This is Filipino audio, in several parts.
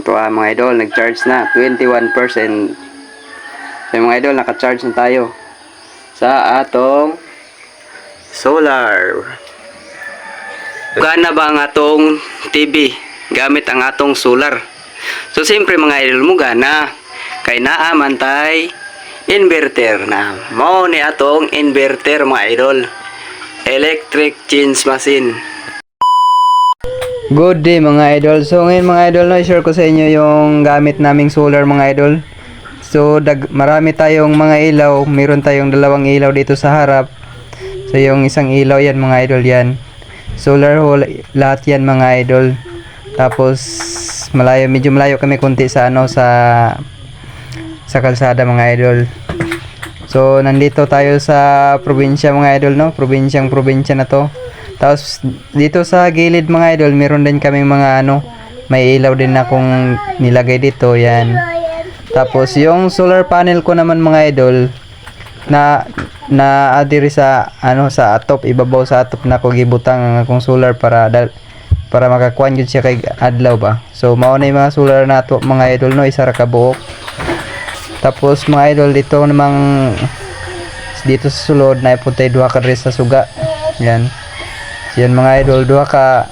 Ito mga idol, nag-charge na 21%. So mga idol, naka-charge na tayo sa atong solar. Gana ba ang atong TV gamit ang atong solar? So siyempre mga idol mo gana kay naa man tay inverter na. Mao ni atong inverter mga idol. Electric change machine. Good day mga idol. So ngayon mga idol, i-share ko sa inyo yung gamit naming solar mga idol. So marami tayong mga ilaw. Meron tayong dalawang ilaw dito sa harap. So yung isang ilaw yan mga idol yan. Solar whole lahat yan mga idol. Tapos medyo malayo kami konti sa sa kalsada mga idol. So nandito tayo sa probinsya mga idol, no? Probinsya na to. Tapos dito sa gilid mga idol, meron din kaming mga may ilaw din na kung nilagay dito, yan. Tapos yung solar panel ko naman mga idol na adiri sa sa atop, ibabaw sa atop na ko gibutang ang akong solar para makakuan gyud siya kay adlaw ba. So mao na yung mga solar nato mga idol, no, isa ra ka buok. Tapos mga idol, dito namang dito sa sulod na ipuntay duha ka diri sa suga. Yan. Yan mga idol, duha ka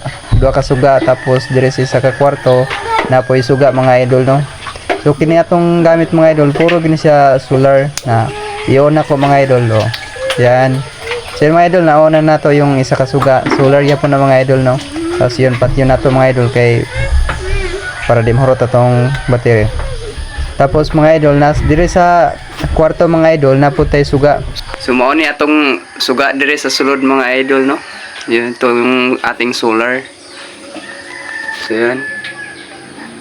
suga, tapos dire sa isa ka kwarto na po'y suga mga idol, no. So kini atong gamit mga idol, puro gini siya solar na iyon ako mga idol, oh. Yan. So mga idol, nauna na to yung isa ka suga, solar ya po na mga idol, no. Tapos yun patyo na to mga idol kay para di mahurot atong battery. Tapos mga idol, dire sa kwarto mga idol na putay suga. So mao ni atong suga dire sa sulod mga idol, no. Yun, ito yung ating solar. So yan.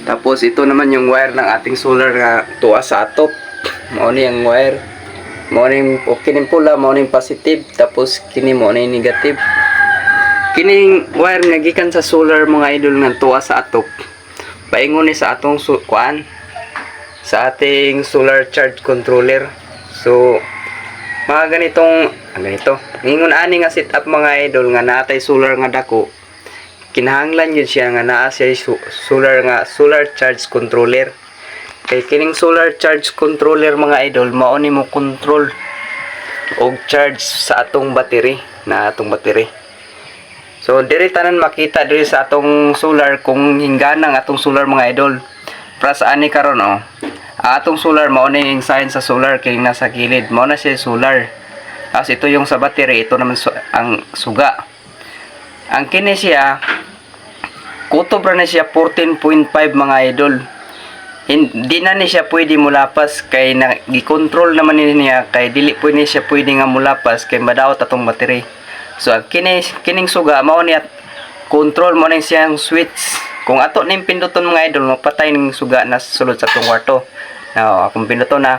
Tapos ito naman yung wire ng ating solar na tuwa sa atop. Mao ni ang wire. Mao ni kining pula, mao ni positive, tapos kini mao ni negative. Kining wire nga gikan sa solar mga idol nga tuwa sa atop. Paingon ni sa atong sa ating solar charge controller. So mga ganito ingon ani nga setup mga idol nga naatay solar nga dako, kinahanglan yun siya nga naa siya solar charge controller. Kay kining solar charge controller mga idol, mao ni mo control og charge sa atong battery. So diri tanan makita diri sa atong solar kung hinggana ang atong solar mga idol. Para sa ani karon, atong solar mao na yung sign sa solar kay nasa gilid, mao na siya solar. Tapos ito yung sa battery, ito naman ang suga. Ang kini siya kutob ra na siya 14.5 mga idol. Hindi na ni siya pwede mulapas kay gi-control naman niya kay dili pwede siya pwede nga mulapas kay madawat atong battery. So kining suga mao niya control mo na siyang switch. Kung ato ning pinduton mga idol, mapatay ning suga na sulod sa atong kwarto. Now, akong pinduton na.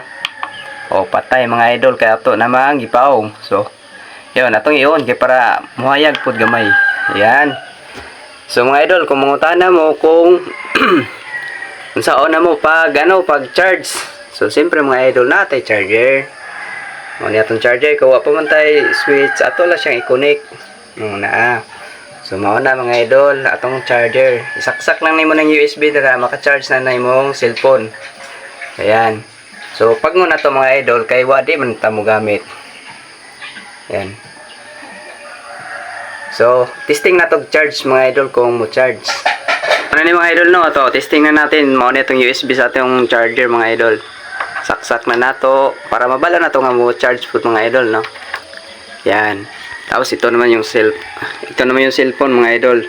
Patay mga idol kay ato namang gipaong. So, yun, atong iyon kay para muhayag pud gamay. Yan. So mga idol, kung mangutana mo kung unsaon na mo pag charge. So siyempre mga idol, natay charger. Mo ni atong charger kung wa pa man tay switch, ato la siyang i-connect. So mao na mga idol, atong charger. Isaksak lang nimo ng USB dira, maka-charge na imong cellphone. Ayan. So pag mo na to mga idol, kay wa di man ta mo gamit. Ayan. So testing na to charge mga idol kung mo charge. Ano ni mga idol, no? To testing na natin mao ni itong USB sa atong charger mga idol. Saksak na nato para mabala na to nga mo charge pud mga idol, no. Yan. Tapos ito naman yung cellphone mga idol.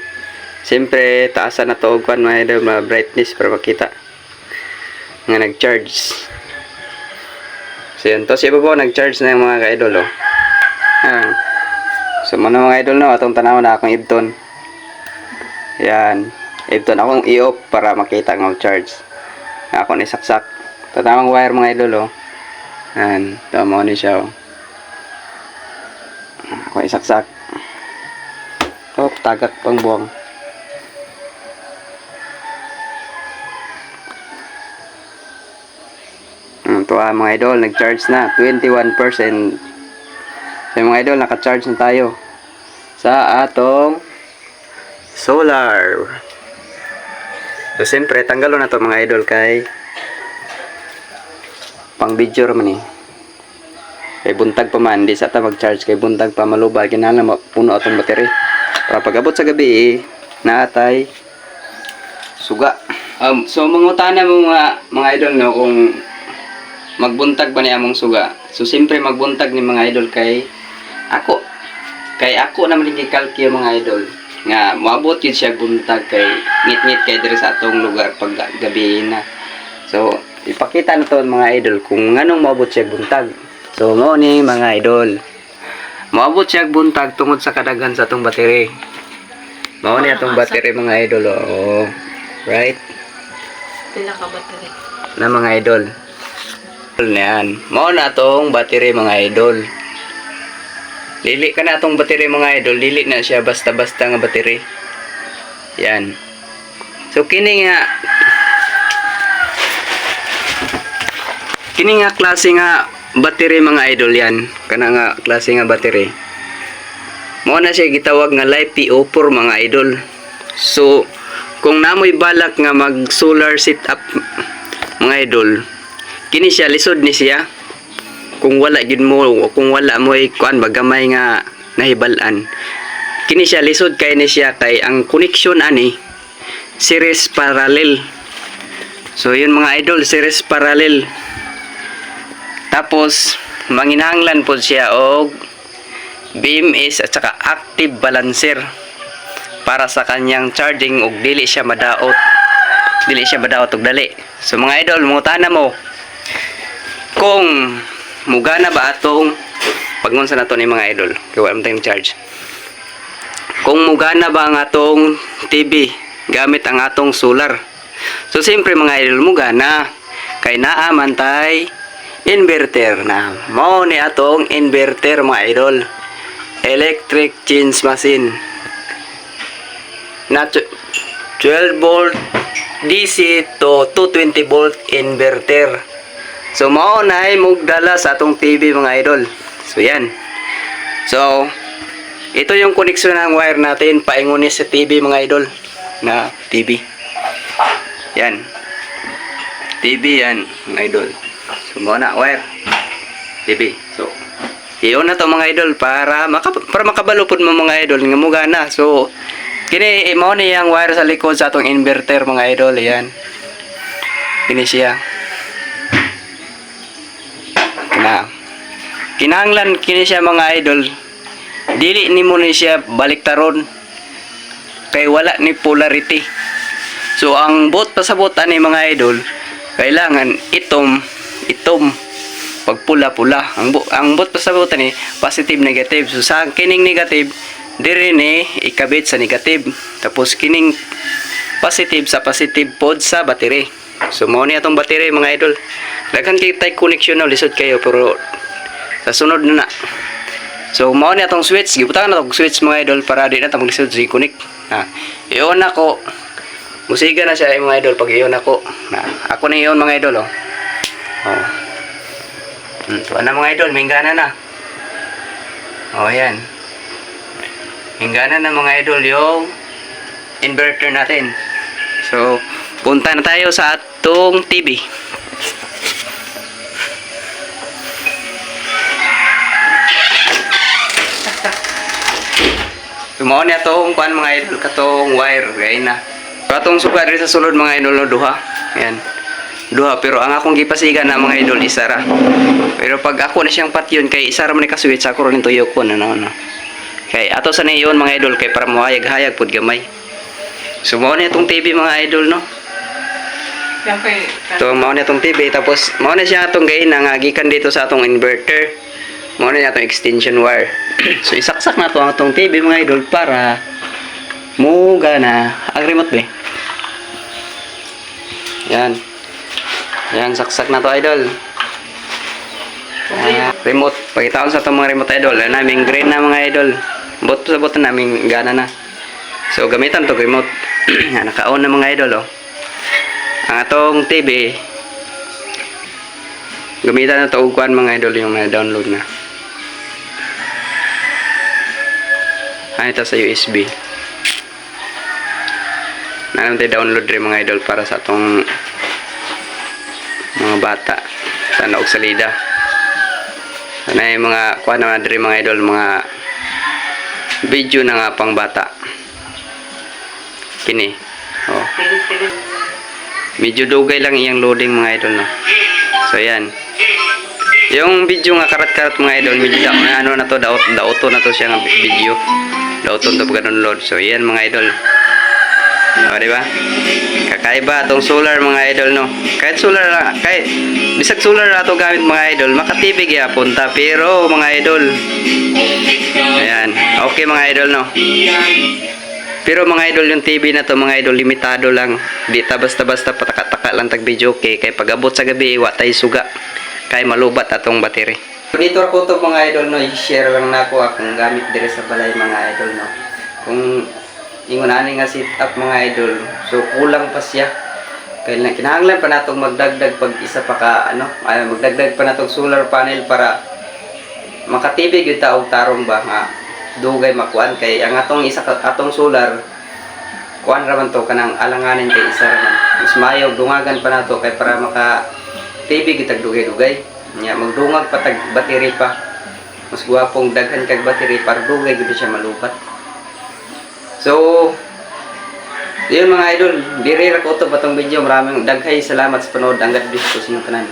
Siyempre taasan na to og mga idol, brightness para makita nga nag-charge. So yun, tapos iba po nag-charge na yung mga ka-idol, oh. So muna mga idol, no, atong tanaw na akong ibton. Yan, ibton akong i-off para makita ng charge. Ako ni saksak. Tatawang wire mga idol, oh. Yan, tama ni siya, oh. Ako isaksak. Tagak pang buwang. Ito mga idol, nag-charge na 21%. So mga idol, naka-charge na tayo sa atong solar. So siyempre tanggalo na to mga idol kay pang video raman eh. Kay buntag pa man di sa ta mag-charge kay buntag pa malubag kinahanglan mapuno atong battery. Para pag-abot sa gabi naatay suga. So mangutana mo mga idol no kung magbuntag ba niya among suga. So siyempre magbuntag ni mga idol kay ako naman gikalkyo mga idol nga moabot yun siya buntag kay ngit-ngit kay diri sa atong lugar pag gabi na. So ipakita na to mga idol kung nganong moabot siya buntag. So mao ni mga idol, moabot siya buntag tungod sa kadaghan sa atong battery. Mao ni atong battery mga idol. Oh, right? Pila ka battery? Na mga idol. Yan. Mao na atong battery mga idol. Dili ka na atong battery mga idol, dili na siya basta-basta nga battery. Yan. So kini nga klase nga battery mga idol yan. Kana nga klase nga battery. Mao na siya gitawag nga LiPo4 mga idol. So kung namoy balak nga mag solar setup mga idol, kini siya lisod ni siya. Kung wala gid mo kuan bagamay nga nahibalan. Kini siya lisod kay ni siya kay ang connection ani series parallel. So yun mga idol, series parallel. Tapos manginahanglan po siya og BMS at saka active balancer para sa kanyang charging og dili siya madaot og dali. So mga idol, mungutana mo kung mugana ba atong pagunsa na to ni mga idol kay wala man tayong charge. Kung mugana ba ang atong TV gamit ang atong solar. So siyempre mga idol mugana kay naa man tay inverter na. Mao ni atong inverter mga idol. Electric change machine. Na 12 volt DC to 220 volt inverter. So mao na ay mugdala sa atong TV mga idol. So yan. So ito yung koneksyon ng wire natin paingon ni sa TV mga idol. Na TV. Yan. TV yan mga idol. So mao na wire. TV. So iyon na to mga idol para makabalo pud mo mga idol nga mugana. So kini mao ni yang wire sa likod sa atong inverter mga idol. Yan. Kini siya. Kinahanglan kini siya mga idol, dili nimo ni siya baliktaron kay wala ni polarity. So ang bot pasabot ani mga idol kailangan itom pag pula-pula. Ang bot pasabot ani positive negative. So sa kining negative diri ni ikabit sa negative, tapos kining positive sa positive pod sa battery. So mao ni atong battery mga idol. Daghan kay tay connection na lisod kayo pero sa sunod na. So mao ni atong switch, gibutangan na atong switch mga idol para di na ta maglisod sa connect. Iyon ako. Musiga na siya mga idol pag iyon ako. Ako na iyon mga idol oh. Oh. So ana mga idol, minggana na. Oh yan. Minggana na mga idol yung inverter natin. So punta na tayo sa atong TV. Tumaw niya itong kuan mga idol, katong wire, gaya na. Katong suka rin sa sulod mga idol, duha. Ayan. Duha, pero ang akong gipasigan na mga idol, isara. Pero pag ako na siyang patyon, kay isara mo ni kaswitch, ako rin tuyok ko, ano. Kay ato sa niyon mga idol, kay para mahayag-hayag pud gamay. So, mao na itong TV mga idol, no? So, mao na itong TV, tapos mao na siya itong gaya na nga, gikan dito sa atong inverter. Mao na itong extension wire. So isaksak na to ang atong TV mga idol para muga na ang remote be. Yan. Yan saksak na to idol. Remote. Pakitaon sa itong mga remote idol. Naming green na mga idol. Bot sa bot naming gana na. So gamitan to remote. Yan naka-on na mga idol oh. Ang atong TV gamitan na to uguan mga idol yung na-download na. Ito sa USB. Nanon tayo download rin mga idol para sa atong mga bata sa naog salida. Sana yung mga kuha naman rin mga idol, mga video na nga pang bata. Kini. Oh. Medyo dugay lang iyang loading mga idol, no. So yan. Yung video nga karat-karat mga idol, medyo ano na to, dauto na to siya nga video. Dauto to ganun load. So yan mga idol. O, di ba? Kakaiba itong solar mga idol, no. Kahit solar lang, kahit bisag solar na ito gamit mga idol, makatibig ya punta. Pero mga idol, ayan, okay mga idol, no. Pero mga idol, yung TV na to mga idol, limitado lang. Di ta basta-basta pataka-taka lang tag video, okay. Kay pag abot sa gabi, wa tay suga. Kay malubat atong battery. So, dito ako to mga idol, no, i-share lang na ako akong gamit dire sa balay mga idol, no. Kung ingon ani nga setup mga idol, so kulang pa siya. Kaya kinahanglan pa natong magdagdag pag isa pa ka magdagdag pa natong solar panel para makatibig yung taog tarong ba nga dugay makuan. Kay ang atong atong solar kuan raman to kanang alanganin kay isa raman. Mas mayo dungagan pa nato kay para makatibig itag dugay-dugay. Nya magdungag pa tag battery pa. Mas guwapong daghan kag battery para dugay gid siya malupat. So, yun mga idol, dire ra ko to batong video. Maraming daghay salamat sa panood. Ang God bless po sa inyong tanan.